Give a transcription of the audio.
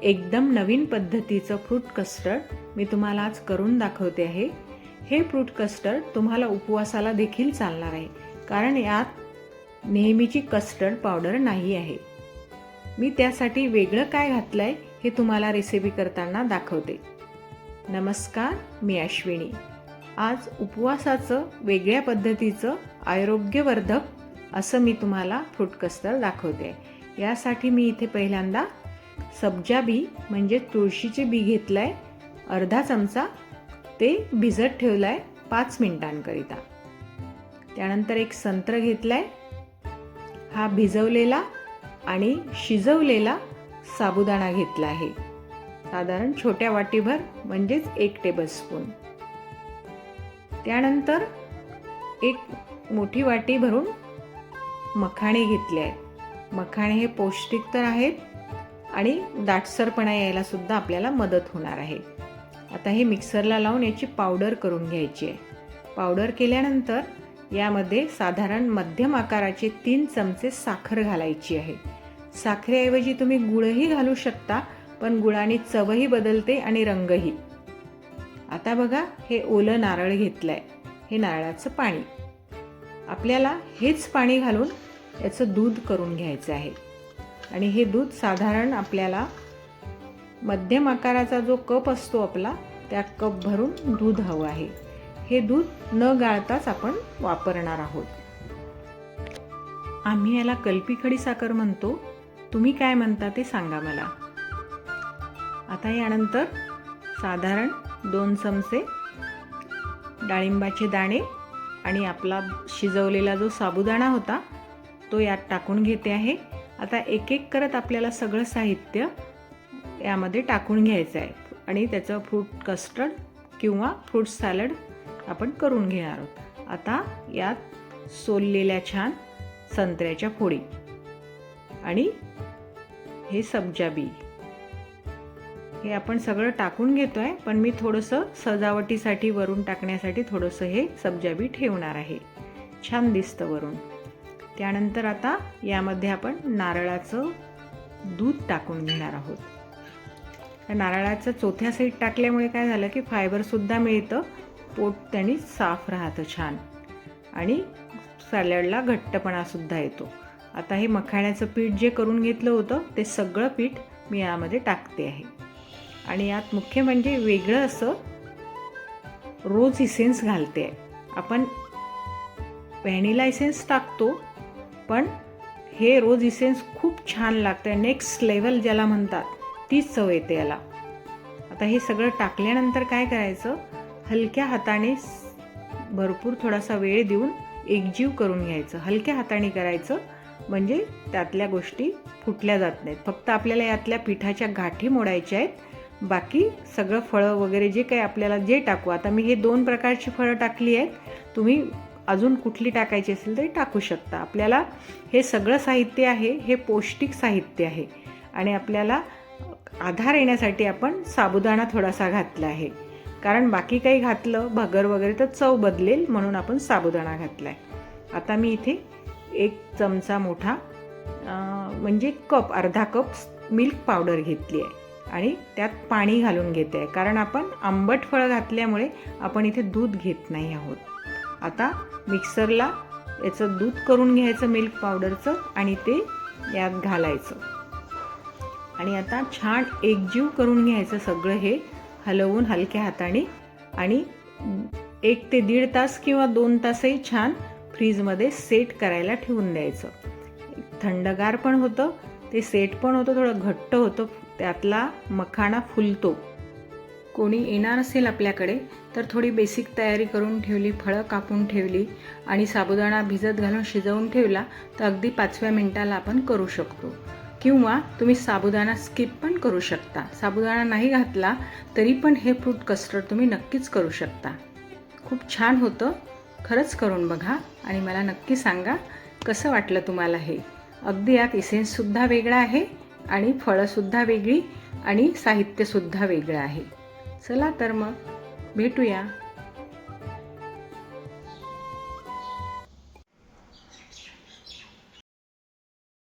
एकदम नवीन पद्धतीचं fruit custard मी तुम्हाला आज करून दाखवते आहे। हे फ्रूट कस्टर्ड तुम्हाला उपवासाला देखील चालणार आहे, कारण यात नेहमीची कस्टर्ड पावडर नाही आहे। मी त्यासाठी वेगळं काय घातलं आहे हे तुम्हाला रेसिपी करताना दाखवते। नमस्कार, मी अश्विनी। आज उपवासाचं वेगळ्या पद्धतीचं आरोग्यवर्धक असं मी तुम्हाला फ्रूट कस्टर्ड दाखवते। यासाठी मी इथे पहिल्यांदा सब्जा बी म्हणजे तुळशीचे बी घेतलाय, अर्धा चमचा ते भिजत ठेवलाय 5 मिनिटांकरिता। त्यानंतर एक संत्र घेतलाय, हा भिजवलेला आणि शिजवलेला साबुदाणा घेतला आहे, साधारण छोट्या वाटीभर म्हणजेच 1 टेबलस्पून। त्यानंतर एक मोठी वाटी भरून मखाणे घेतले आहेत। मखाणे हे पौष्टिक तर आहेत आणि दाटसरपणा यायला सुद्धा आपल्याला मदत होणार आहे। आता हे मिक्सरला लावून याची पावडर करून घ्यायची आहे। पावडर केल्यानंतर यामध्ये साधारण मध्यम आकाराचे 3 चमचे साखर घालायची आहे। साखरेऐवजी तुम्ही गुळही घालू शकता, पण गुळाने चवही बदलते आणि रंगही। आता बघा, हे ओलं नारळ घेतलंय, हे नारळाचं पाणी। आपल्याला हेच पाणी घालून याचं दूध करून घ्यायचं आहे आणि हे दूध साधारण आपल्याला मध्यम आकाराचा जो कप असतो आपला, त्या कप भरून दूध हवं आहे। हे दूध न गाळताच आपण वापरणार आहोत। आम्ही याला कलपी खडी साखर म्हणतो, तुम्ही काय म्हणता ते सांगा मला। आता यानंतर साधारण 2 चमचे डाळिंबाचे दाणे आणि आपला शिजवलेला जो साबुदाणा होता तो यात टाकून घेते आहे। आता एक एक करत आपल्याला सगळं साहित्य यामध्ये टाकून घ्यायचं आहे आणि त्याचं फ्रूट कस्टर्ड किंवा फ्रूट सॅलड आपण करून घेणार आहोत। आता यात सोललेल्या छान संत्र्याच्या फोडी आणि हे सब्जा बी हे आपण सगळं टाकून घेतोय, पण मी थोडंसं सजावटीसाठी वरून टाकण्यासाठी थोडंसं हे सब्जा बी ठेवणार आहे, छान दिसतं वरून। त्यानंतर आता यामध्ये आपण नारळाचं दूध टाकून घेणार आहोत। नारळाचं चौथ्या साईड टाकल्यामुळे काय झालं की फायबरसुद्धा मिळतं, पोट त्याने साफ राहतं छान आणि सॅलडला घट्टपणासुद्धा येतो। आता हे मखाण्याचं पीठ जे करून घेतलं होतं ते सगळं पीठ मी यामध्ये टाकते आहे आणि यात मुख्य म्हणजे वेगळं असं रोज इसेन्स घालते आहे। आपण व्हॅनिला इसेन्स टाकतो, पण हे रोज इसेन्स खूप छान लागतं, नेक्स्ट लेवल ज्याला म्हणतात तीच चव येते याला। आता हे सगळं टाकल्यानंतर काय करायचं, हलक्या हाताने भरपूर थोडासा वेळ देऊन एकजीव करून घ्यायचं। हलक्या हाताने करायचं म्हणजे त्यातल्या गोष्टी फुटल्या जात नाहीत। फक्त आपल्याला यातल्या पिठाच्या गाठी मोडायच्या आहेत, बाकी सगळं फळं वगैरे जे काही आपल्याला जे टाकू, आता मी हे 2 प्रकारची फळं टाकली आहेत, तुम्ही अजून कुठली टाकायची असेल तरी टाकू शकता। आपल्याला हे सगळं साहित्य आहे, हे पौष्टिक साहित्य आहे आणि आपल्याला आधार येण्यासाठी आपण साबुदाणा थोडासा घातला आहे, कारण बाकी काही घातलं भगर वगैरे तर चव बदलेल, म्हणून आपण साबुदाणा घातला आहे। आता मी इथे 1 चमचा मोठा म्हणजे कप, अर्धा कप मिल्क पावडर घेतली आहे आणि त्यात पाणी घालून घेते आहे, कारण आपण आंबट फळं घातल्यामुळे आपण इथे दूध घेत नाही आहोत। आता मिक्सरला याचं दूध करून घ्यायचं मिल्क पावडरचं आणि ते यात घालायचं आणि आता छान एकजीव करून घ्यायचं सगळं, हे हलवून हलक्या हाताने आणि 1 ते 1.5 तास किंवा 2 तासही छान फ्रीजमध्ये सेट करायला ठेवून द्यायचं। थंडगार पण होतं ते, सेट पण होतं, थोडं घट्ट होतं, त्यातला मखाणा फुलतो। कोणी येणार असेल आपल्याकडे तर थोडी बेसिक तयारी करून ठेवली, फळं कापून ठेवली आणि साबुदाणा भिजत घालून शिजवून ठेवला तर अगदी 5व्या मिनिटाला आपण करू शकतो। किंवा तुम्ही साबुदाणा स्किप पण करू शकता, साबुदाणा नाही घातला तरी पण हे फ्रूट कस्टर्ड तुम्ही नक्कीच करू शकता। खूप छान होतं, खरंच करून बघा आणि मला नक्की सांगा कसं वाटलं तुम्हाला हे। अगदी यात इसेन्ससुद्धा वेगळा आहे आणि फळंसुद्धा वेगळी आणि साहित्यसुद्धा वेगळं आहे। चला तर मग भेटूया।